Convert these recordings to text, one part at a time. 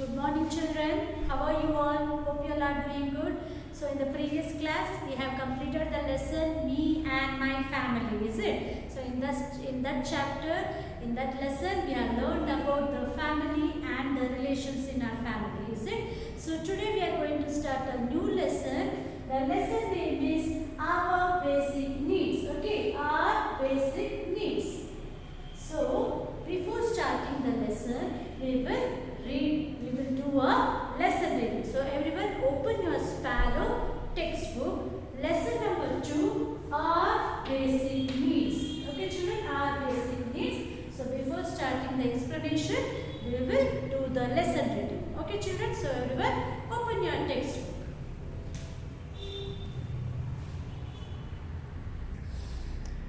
Good morning children. How are you all? Hope you all are doing good. So in the previous class we have completed the lesson Me and My Family, is it? So in that chapter, in that lesson we have learned about the family and the relations in our family, is it? So today we are going to start a new lesson. The lesson name is Our Basic Needs. Okay, Our Basic Needs. So before starting the lesson, we will do a lesson reading. So everyone open your Sparrow textbook. Lesson number 2, Our Basic Needs. Okay children, Our Basic Needs. So before starting the explanation, we will do the lesson reading. Okay children, so everyone open your textbook.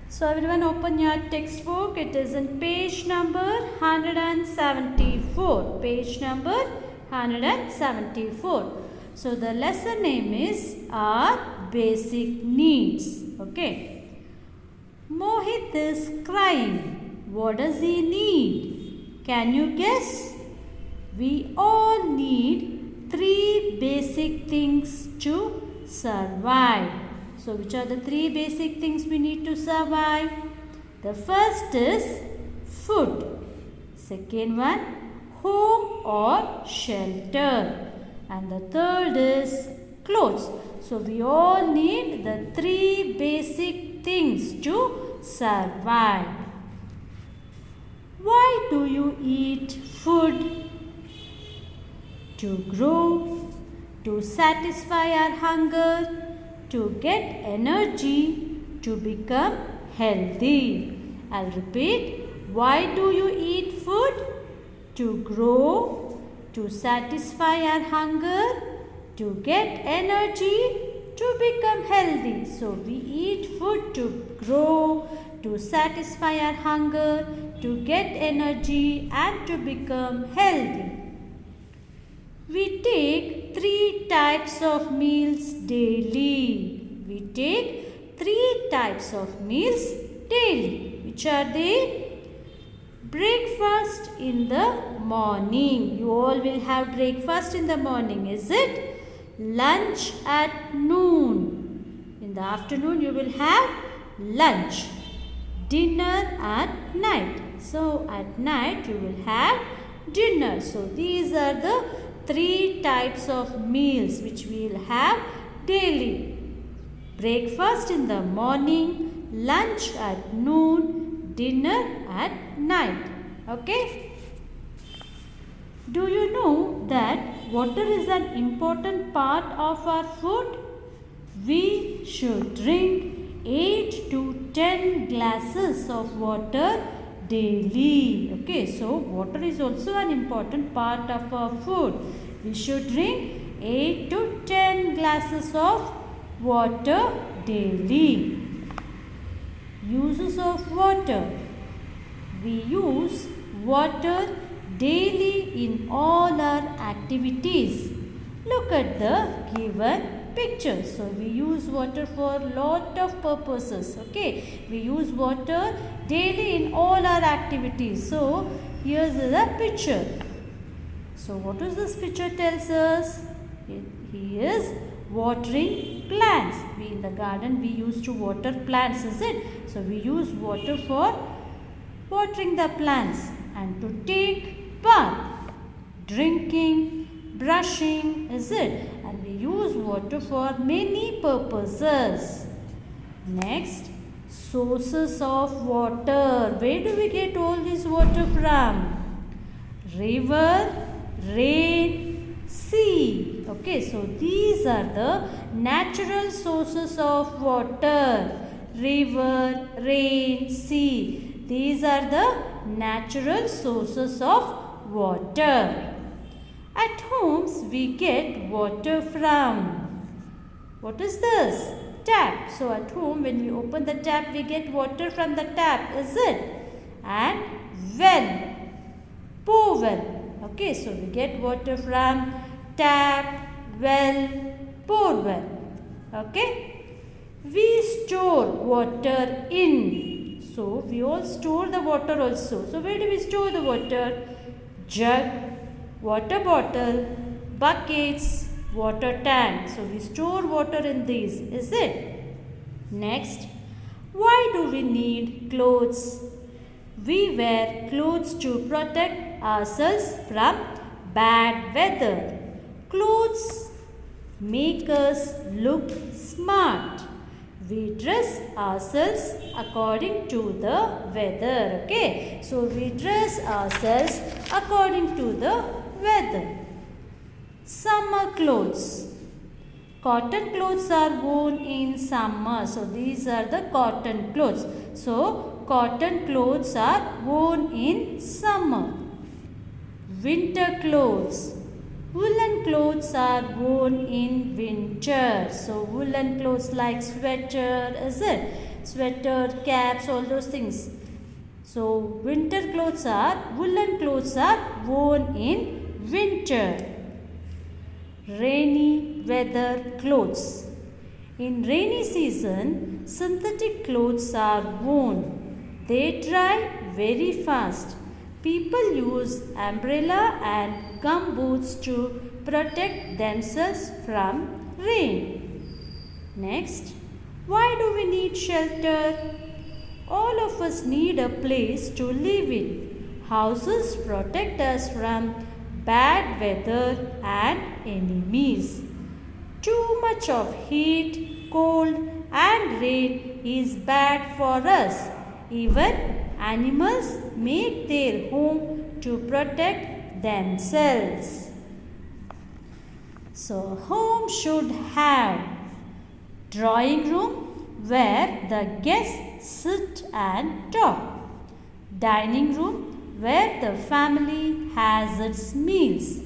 So everyone open your textbook. It is in page number 174. Page number 174. So the lesson name is Our Basic Needs. Okay. Mohit is crying. What does he need? Can you guess? We all need 3 basic things to survive. So which are the 3 basic things we need to survive? The first is food. Second one, home or shelter. And the third is clothes. So we all need the 3 basic things to survive. Why do you eat food? To grow, to satisfy our hunger, to get energy, to become healthy. I'll repeat. Why do you eat food? To grow, to satisfy our hunger, to get energy, to become healthy. So we eat food to grow, to satisfy our hunger, to get energy and to become healthy. We take 3 types of meals daily. We take 3 types of meals daily. Which are they? Breakfast in the morning. You all will have breakfast in the morning, is it? Lunch at noon. In the afternoon you will have lunch. Dinner at night. So at night you will have dinner. So these are the 3 types of meals which we will have daily. Breakfast in the morning, lunch at noon, dinner at night. Okay? Do you know that water is an important part of our food? We should drink 8 to 10 glasses of water daily. Okay, so water is also an important part of our food. We should drink 8 to 10 glasses of water daily. Uses of water. We use water daily in all our activities. Look at the given picture. So we use water for lot of purposes. Okay, we use water daily in all our activities. So here's the picture. So what does this picture tells us? He is watering plants. We in the garden we used to water plants, is it? So we use water for watering the plants and to take bath, drinking, brushing, is it? And we use water for many purposes. Next, sources of water. Where do we get all this water from? River, rain, sea. Okay, so these are the natural sources of water. River, rain, sea. These are the natural sources of water. At homes we get water from. What is this? Tap. So at home when we open the tap we get water from the tap, is it? And well. Pour well. Okay, so we get water from tap, well, pour well. Okay. We store water in. So we all store the water also. So where do we store the water? Jug, water bottle, buckets, water tank. So we store water in these, is it? Next, why do we need clothes? We wear clothes to protect ourselves from bad weather. Clothes make us look smart. We dress ourselves according to the weather. Okay, so we dress ourselves according to the weather. Summer clothes. Cotton clothes are worn in summer. So these are the cotton clothes. So cotton clothes are worn in summer. Winter clothes. Woolen clothes are worn in winter. So woolen clothes like sweater, is it? Sweater, caps, all those things. So winter clothes are, woolen clothes are worn in winter. Rainy weather clothes. In rainy season, synthetic clothes are worn. They dry very fast. People use umbrella and gum boots to protect themselves from rain. Next, why do we need shelter? All of us need a place to live in. Houses protect us from bad weather and enemies. Too much of heat, cold and rain is bad for us. Even animals make their home to protect themselves. So home should have drawing room where the guests sit and talk. Dining room where the family has its meals.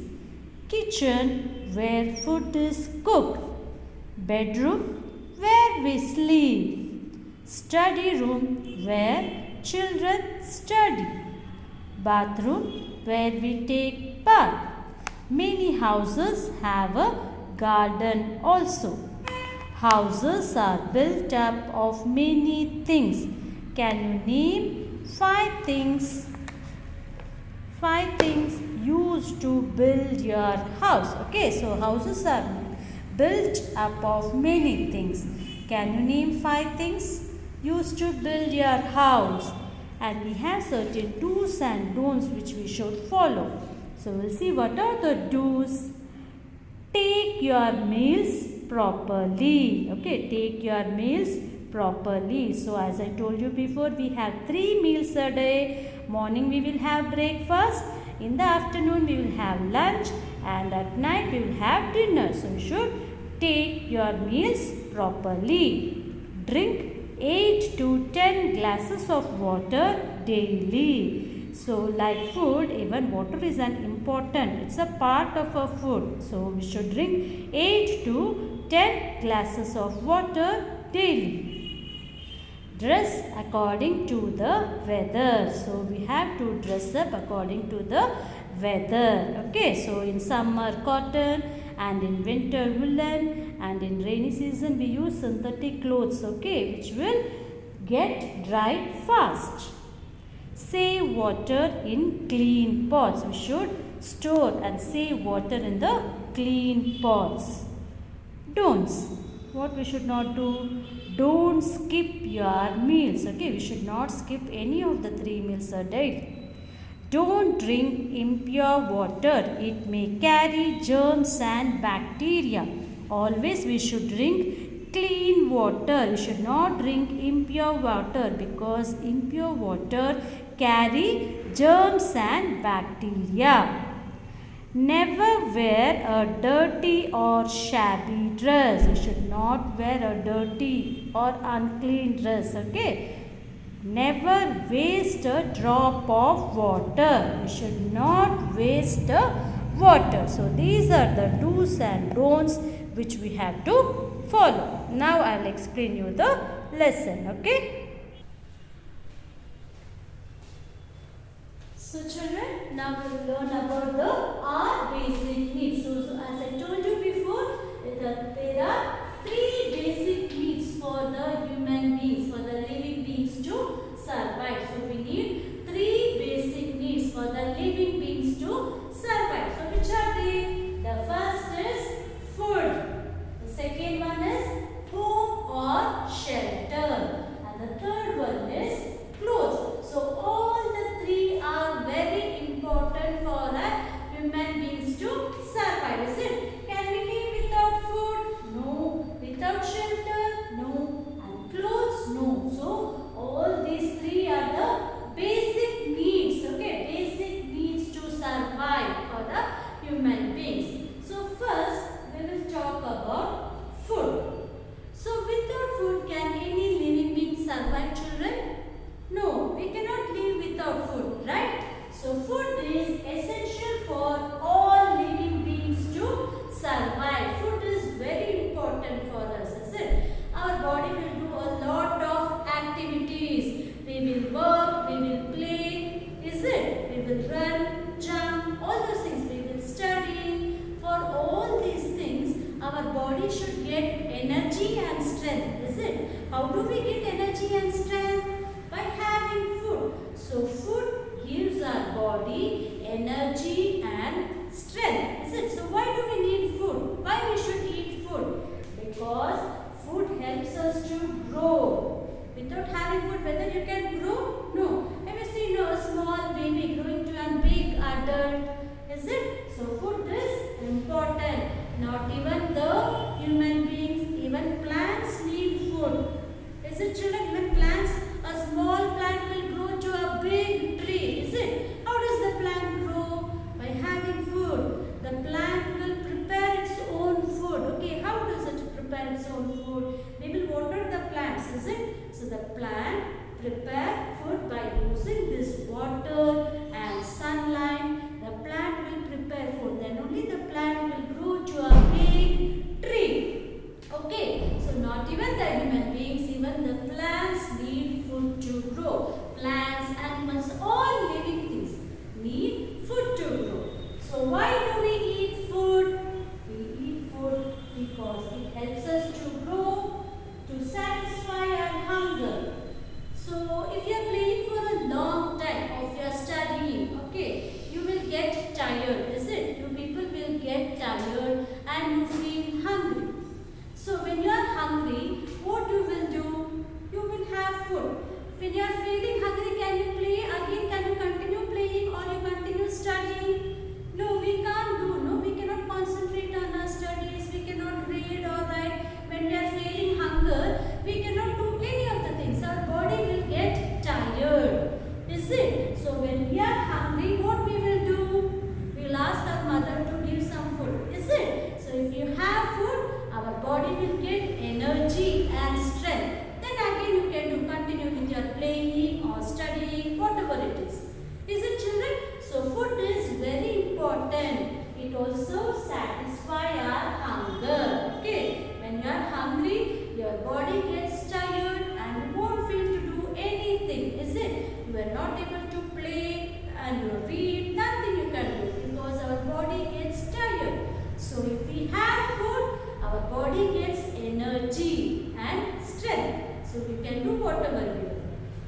Kitchen where food is cooked. Bedroom where we sleep. Study room where children study. Bathroom where we take bath. Many houses have a garden also. Houses are built up of many things. Can you name 5 things? 5 things used to build your house. Okay, so houses are built up of many things. Can you name 5 things used to build your house? And we have certain do's and don'ts which we should follow. So we'll see what are the do's. Take your meals properly. Okay, take your meals properly. So as I told you before, we have 3 meals a day. Morning we will have breakfast. In the afternoon we will have lunch. And at night we will have dinner. So you should take your meals properly. Drink 8 to 10 glasses of water daily. So like food, even water is an important, it's a part of our food. So we should drink 8 to 10 glasses of water daily. Dress according to the weather. So we have to dress up according to the weather. Okay, so in summer cotton, and in winter woolen, and in rainy season we use synthetic clothes, okay, which will get dried fast. Save water in clean pots. We should store and save water in the clean pots. Don'ts. What we should not do? Don't skip your meals. Okay, we should not skip any of the 3 meals a day. Don't drink impure water. It may carry germs and bacteria. Always we should drink clean water. We should not drink impure water because impure water carry germs and bacteria. Never wear a dirty or shabby dress. You should not wear a dirty or unclean dress. Okay. Never waste a drop of water. You should not waste water. So these are the do's and don'ts which we have to follow. Now I will explain you the lesson. Okay. So children, now we will learn about the our basic needs. So as I told you before, there are 3 basic needs for the human beings, for the living beings to survive. So we need 3 basic needs for the living beings to survive. So is essential for all living beings to survive. Food is very important for us, is it? Our body will do a lot of activities. We will work, we will play, is it? We will run, jump, all those things. We will study. For all these things, our body should get energy and strength, is it? How do we get energy and strength? By having food. So food gives our body energy and strength, is it? So why do we need food? Why we should eat food? Because food helps us to grow. Without having food, whether you can grow? No. Have you seen a small baby growing to a big adult? Is it? So food is important. Not even the human beings, even plants need food. Is it, children? Even plants, a small plant will grow to a big tree. Is it? How does the plant grow? By having food. The plant will prepare its own food. Okay, how does it prepare its own food? We will water the plants, is it? So the plant prepare food by using this water and sunlight. The plant will prepare food. Then only the plant will grow to a big tree. Okay, so not even the human beings, even the plants need food to grow. Plants, animals, all living things need food to grow. So why do we eat food? We eat food because it helps us to grow, to satisfy our hunger. So if you are playing for a long time of your studying, okay, you will get tired, is it? You people will get tired and you feel hungry. So when you are hungry, what you will do? You will have food. When you are feeling hungry, can you play again? Can you continue playing or you continue studying? No, we can't do. No, we cannot concentrate on our studies. We cannot read or write. When we are feeling hunger, we cannot do any of the things. Our body will get tired. Is it? So when we are hungry, what we will do? We will ask our mother to give some food. Is it? So if you have food, our body will get energy and strength. Then again you can do continue with your playing or studying, whatever it is. Is it, children? So food is very important. It also satisfies our hunger. Okay. When you are hungry, your body gets tired and you won't feel to do anything. Is it? You are not able to play and you read. Nothing you can do because our body gets tired. So if we have food, our body gets energy and strength. So we can do whatever we want.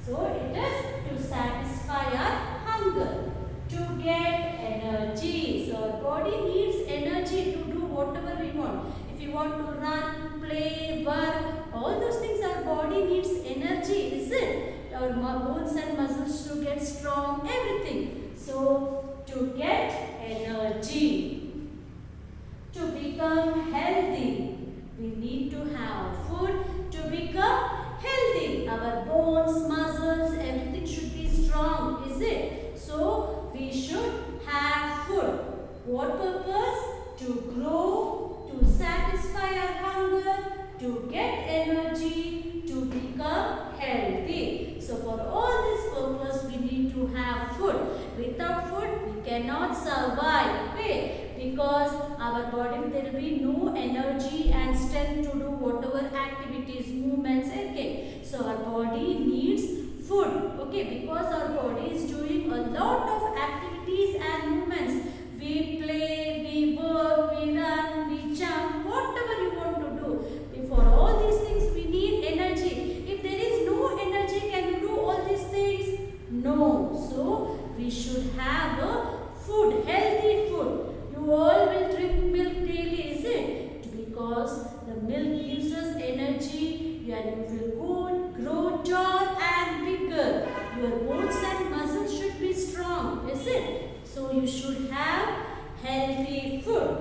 So it is to satisfy our hunger, to get energy. So our body needs energy to do whatever we want. If you want to run, play, work, all those things, our body needs energy, is it? Our bones and muscles to get strong, everything. So to get energy, to become healthy, we need to have food to become healthy. Our bones, muscles, everything should be strong, is it? So we should have food. What purpose? To grow, to satisfy our hunger, to get energy, to become healthy. So for all this purpose, we need to have food. Without food, we cannot survive. Okay? Because our body, there will be no energy and strength to do whatever activities, movements, okay. So our body needs food. Okay? Because our body is doing a lot of activities and movements. We play, we work, we run, we jump, whatever you want to do. For all these things, we need energy. If there is no energy, can you do all these things? No. So, we should have a food, healthy food. You all will drink milk daily, is it? Because the milk gives us energy and you will grow tall and bigger. Your bones and muscles should be strong, is it? So you should have healthy food.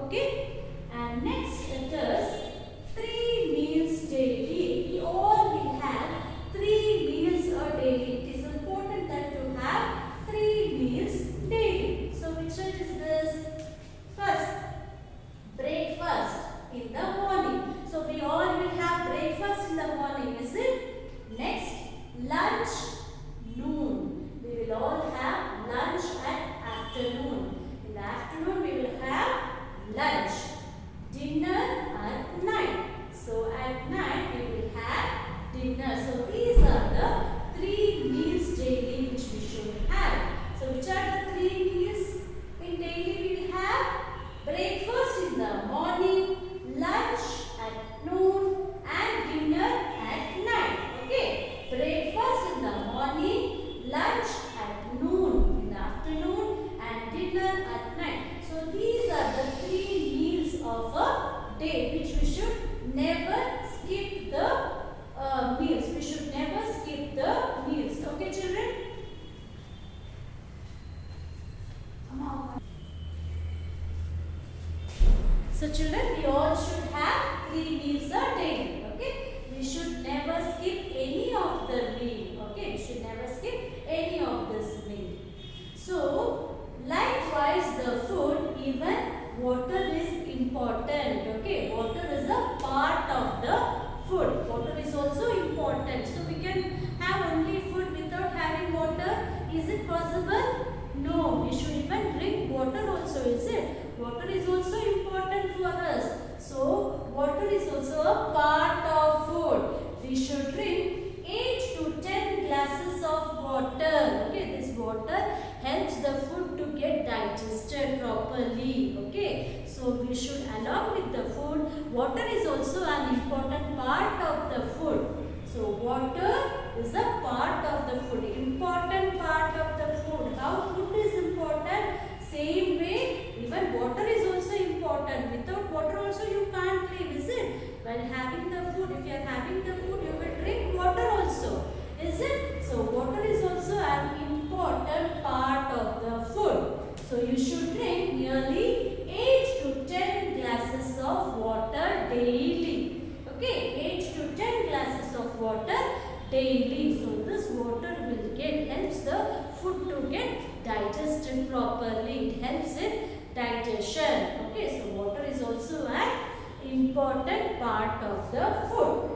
Okay? And next it is 3 meals daily. We all will have 3 meals a day. It is important that you have 3 meals daily. So which one is this? First, breakfast in the morning. So we all will have breakfast in the morning, is it? Next, lunch, noon. We will all have lunch at So children, we all should have 3 meals a day. Okay, we should never skip any of the meal. Okay, we should never skip any of this meal. So likewise, the food, even water is important. Okay, water is a part of the food. Water is also important. So we can have only food without having water. Is it possible? No, we should even drink water also, is it? Water is also important for us. So, water is also a part of food. We should drink 8 to 10 glasses of water. Okay, this water helps the food to get digested properly. Okay, so we should, along with the food, water is also an important part of the food. So, water is a part of the food, important part of the food. How food is important? Same way, even water is also important. Without water also you can't live, is it? While having the food, if you are having the food, you will drink water also, is it? So, water is also an important part of the food. So, you should drink nearly 8 to 10 glasses of water daily. Okay, 8 to 10 glasses of water daily. So this water will helps the food to get digested properly. It helps in digestion. Okay, so water is also an important part of the food.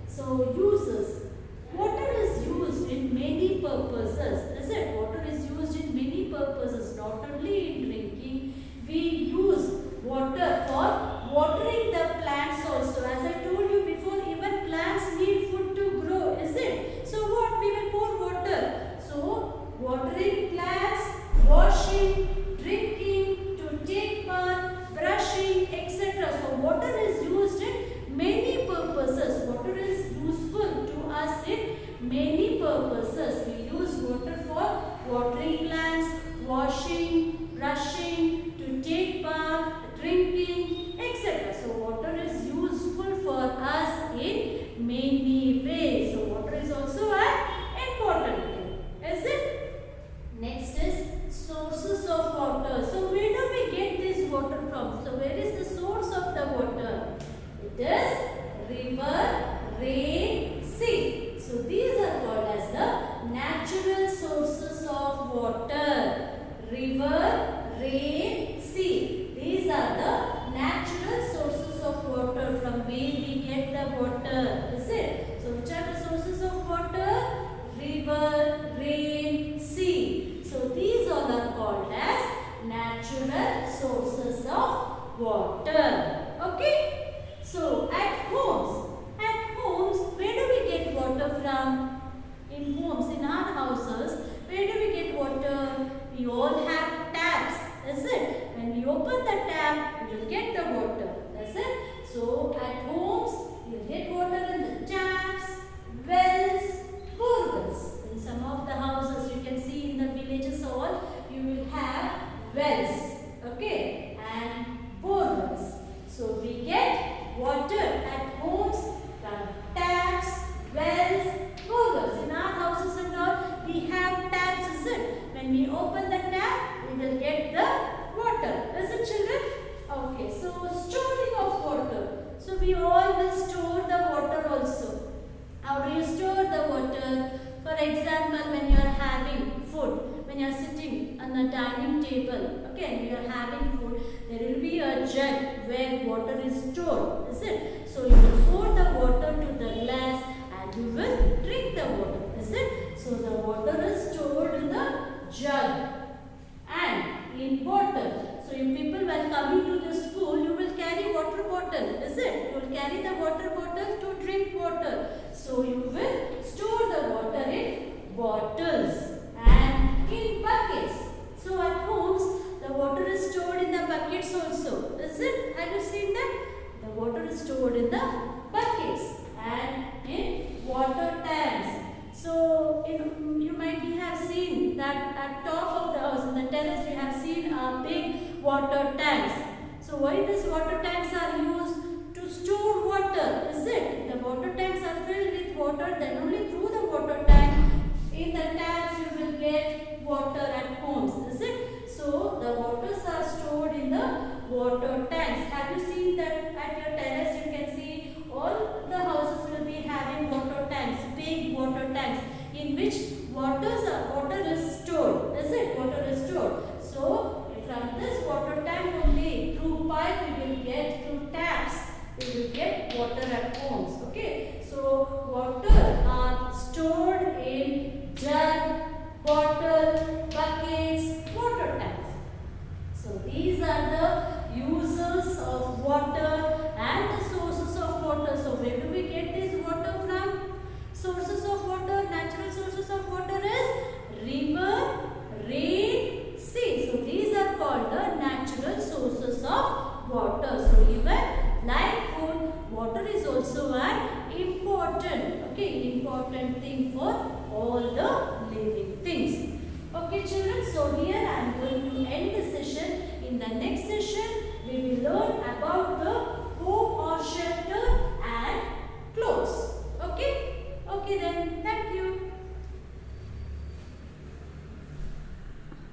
So uses. Water is used in many purposes. Is it? Water is used in many purposes, not only in drinking. We use water for watering the plants also. As I told you before, even plants need food to grow, is it? So what? We will pour water. So watering plants, washing, drinking, to take bath, brushing, etc. So water is used in many purposes. Water is useful to us in many purposes. We use water for watering plants, washing, brushing, to take bath, drinking, etc. So water is useful for us in many ways. So water is also an important thing, is it? Next is sources of water. So where do we get this water from? So where is the source of the water? It is river, rain, sea. So these are called as the natural sources of water. River, rain, sea. These are the natural sources of water from where we get the water. Is it? So which are the sources of water? River, rain, sea. So these all are called as natural sources of water. Okay? So at homes, where do we get water from? In homes, in our houses, where do we get water? We all have taps, is it? When we open the tap, we will get the water, is it? So at homes, you will get water in the taps, wells, borewells. In some of the houses, you can see in the villages all, you will have wells, okay, and borewells. So we get water at homes from taps, wells, borewells. In our houses and all, we have taps, is it? When we open the tap, we will get the water. Is it, children? Okay, so storing of water. So we all will store the water also. How do you store the water? For example, when you are having food, when you are sitting on the dining table, okay, and you are having food, there will be a jug where water is stored, is it? So you will pour the water to the glass and you will drink the water, is it? So the water is stored in the jug and in bottle. So if people while coming to the school, you will carry water bottle, is it? You will carry the water bottle to drink water. So you will store the water in bottles and in buckets. So at homes, the water is stored in the buckets also, is it? Have you seen that? The water is stored in the buckets and in water tanks. So you might have seen that at top of the house, in the terrace, we have seen big water tanks. So why these water tanks are used? To store water, is it? If the water tanks are filled with water, then only through the water tank, in the taps you will get water at homes, is it? So the waters are stored in the water tanks. Have you seen Okay, important thing for all the living things. Okay children, so here I am going to end the session. In the next session